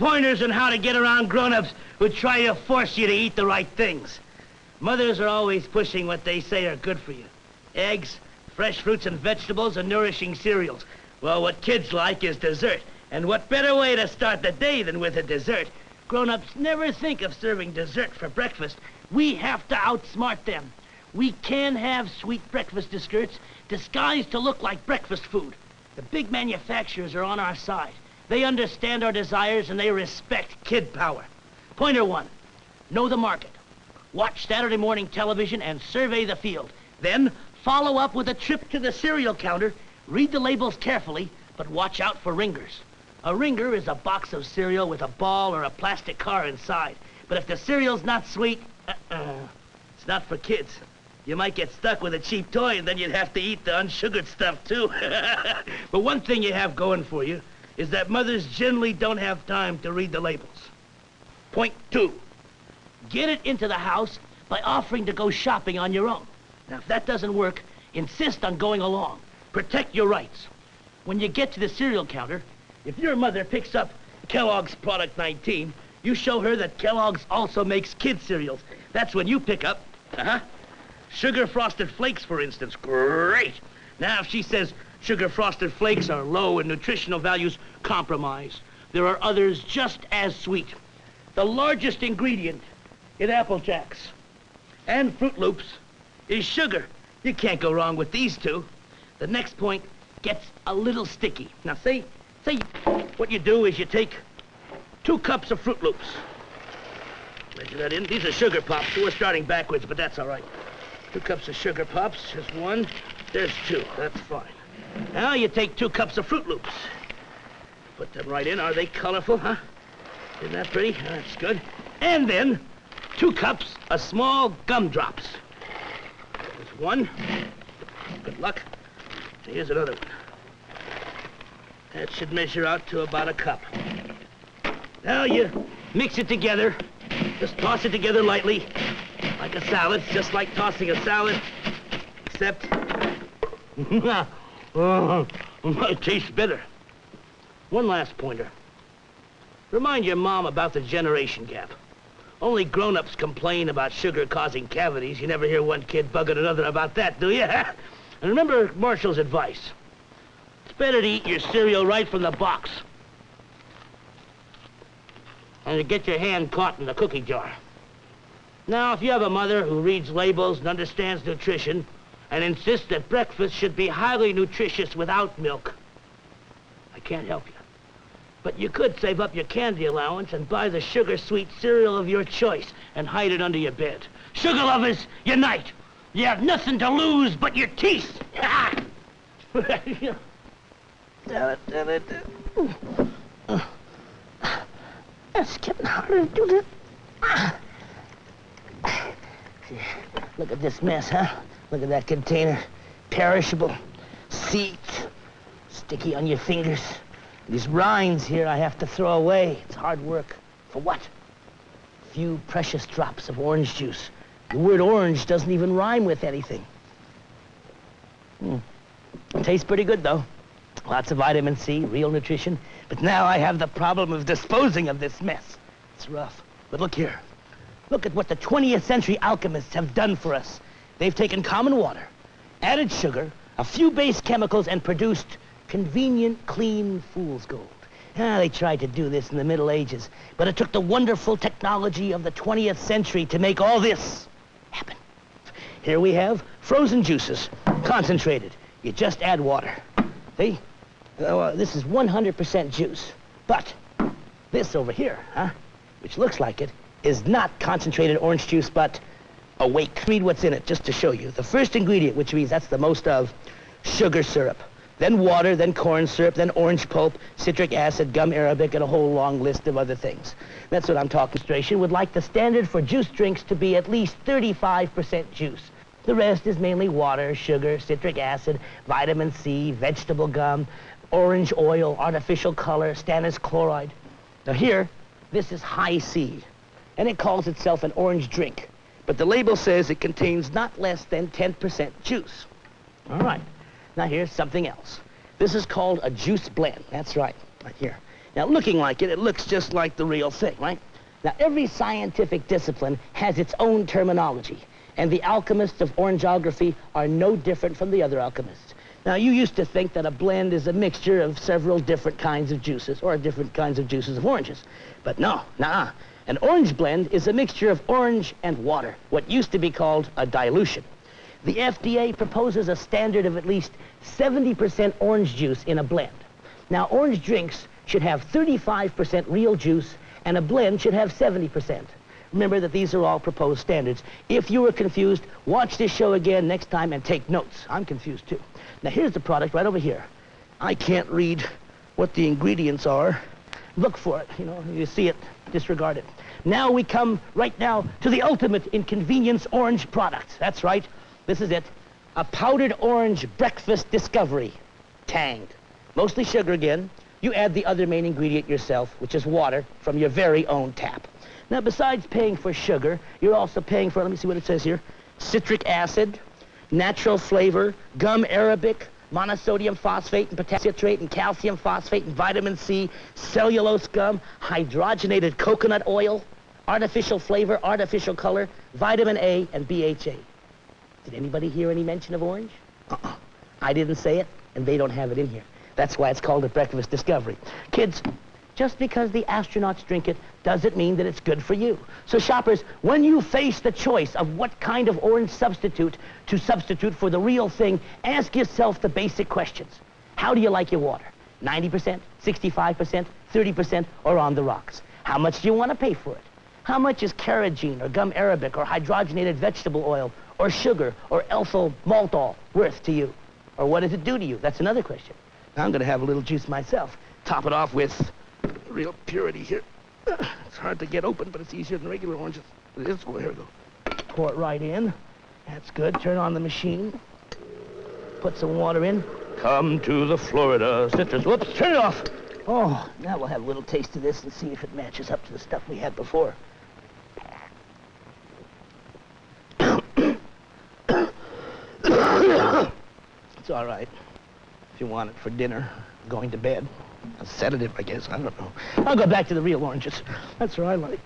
pointers on how to get around grown-ups who try to force you to eat the right things. Mothers are always pushing what they say are good for you. Eggs, fresh fruits and vegetables, and nourishing cereals. Well, what kids like is dessert. And what better way to start the day than with a dessert? Grown-ups never think of serving dessert for breakfast. We have to outsmart them. We can have sweet breakfast desserts disguised to look like breakfast food. The big manufacturers are on our side. They understand our desires and they respect kid power. Pointer 1, know the market. Watch Saturday morning television and survey the field. Then follow up with a trip to the cereal counter. Read the labels carefully, but watch out for ringers. A ringer is a box of cereal with a ball or a plastic car inside. But if the cereal's not sweet, it's not for kids. You might get stuck with a cheap toy and then you'd have to eat the unsugared stuff too. But one thing you have going for you is that mothers generally don't have time to read the labels. Point 2, get it into the house by offering to go shopping on your own. Now, if that doesn't work, insist on going along. Protect your rights. When you get to the cereal counter, if your mother picks up Kellogg's Product 19, you show her that Kellogg's also makes kid cereals. That's when you pick up, Sugar Frosted Flakes, for instance. Great. Now, if she says Sugar Frosted Flakes are low in nutritional values, compromise. There are others just as sweet. The largest ingredient in Apple Jacks and Fruit Loops is sugar. You can't go wrong with these two. The next point gets a little sticky. Now, say what you do is you take 2 cups of Fruit Loops. Measure that in. These are sugar pops, so we're starting backwards, but that's all right. 2 cups of sugar pops. Just 1. There's 2. That's fine. Now you take 2 cups of Fruit Loops. Put them right in. Are they colorful, huh? Isn't that pretty? That's good. And then 2 cups of small gumdrops. There's 1. Good luck. Here's another one. That should measure out to about a cup. Now you mix it together. Just toss it together lightly, like a salad, just like tossing a salad, except it tastes better. One last pointer. Remind your mom about the generation gap. Only grown-ups complain about sugar causing cavities. You never hear one kid bugging another about that, do you? And remember Marshall's advice. It's better to eat your cereal right from the box and to get your hand caught in the cookie jar. Now, if you have a mother who reads labels and understands nutrition and insists that breakfast should be highly nutritious without milk, I can't help you. But you could save up your candy allowance and buy the sugar-sweet cereal of your choice and hide it under your bed. Sugar lovers, unite! You have nothing to lose but your teeth! It's getting harder to do this. Look at this mess, huh? Look at that container. Perishable. Seeds. Sticky on your fingers. These rinds here I have to throw away. It's hard work. For what? A few precious drops of orange juice. The word orange doesn't even rhyme with anything. It tastes pretty good, though. Lots of vitamin C, real nutrition. But now I have the problem of disposing of this mess. It's rough. But look here. Look at what the 20th century alchemists have done for us. They've taken common water, added sugar, a few base chemicals, and produced convenient, clean fool's gold. They tried to do this in the Middle Ages, but it took the wonderful technology of the 20th century to make all this happen. Here we have frozen juices, concentrated. You just add water. See? This is 100% juice. But this over here, which looks like it, is not concentrated orange juice, but awake. Read what's in it, just to show you. The first ingredient, which means that's the most of, sugar syrup. Then water, then corn syrup, then orange pulp, citric acid, gum arabic, and a whole long list of other things. That's what I'm talking. Administration would like the standard for juice drinks to be at least 35% juice. The rest is mainly water, sugar, citric acid, vitamin C, vegetable gum, orange oil, artificial color, stannous chloride. Now here, this is high C, and it calls itself an orange drink. But the label says it contains not less than 10% juice. All right. Now here's something else. This is called a juice blend. That's right here. Now, looking like it, it looks just like the real thing, right? Now, every scientific discipline has its own terminology, and the alchemists of orangeography are no different from the other alchemists. Now, you used to think that a blend is a mixture of several different kinds of juices, or different kinds of juices of oranges. But no, nuh-uh. An orange blend is a mixture of orange and water, what used to be called a dilution. The FDA proposes a standard of at least 70% orange juice in a blend. Now, orange drinks should have 35% real juice, and a blend should have 70%. Remember that these are all proposed standards. If you were confused, watch this show again next time and take notes. I'm confused, too. Now, here's the product right over here. I can't read what the ingredients are. Look for it. You know, you see it, disregard it. Now we come right now to the ultimate inconvenience orange product. That's right. This is it. A powdered orange breakfast discovery. Tang. Mostly sugar again. You add the other main ingredient yourself, which is water from your very own tap. Now, besides paying for sugar, you're also paying for, let me see what it says here, citric acid, natural flavor, gum arabic, monosodium phosphate and potassium citrate and calcium phosphate and vitamin C, cellulose gum, hydrogenated coconut oil, artificial flavor, artificial color, vitamin A, and BHA. Did anybody hear any mention of orange? I didn't say it, and they don't have it in here. That's why it's called a breakfast discovery. Kids, just because the astronauts drink it doesn't mean that it's good for you. So shoppers, when you face the choice of what kind of orange substitute to substitute for the real thing, ask yourself the basic questions. How do you like your water? 90%, 65%, 30%, or on the rocks? How much do you want to pay for it? How much is carrageen or gum arabic or hydrogenated vegetable oil or sugar or ethyl maltol worth to you? Or what does it do to you? That's another question. Now I'm going to have a little juice myself. Top it off with real purity here. It's hard to get open, but it's easier than regular oranges. It is. Oh, here we go. Pour it right in. That's good. Turn on the machine. Put some water in. Come to the Florida citrus. Whoops, turn it off. Oh, now we'll have a little taste of this and see if it matches up to the stuff we had before. It's all right. If you want it for dinner, going to bed. A sedative, I guess. I don't know. I'll go back to the real oranges. That's what I like.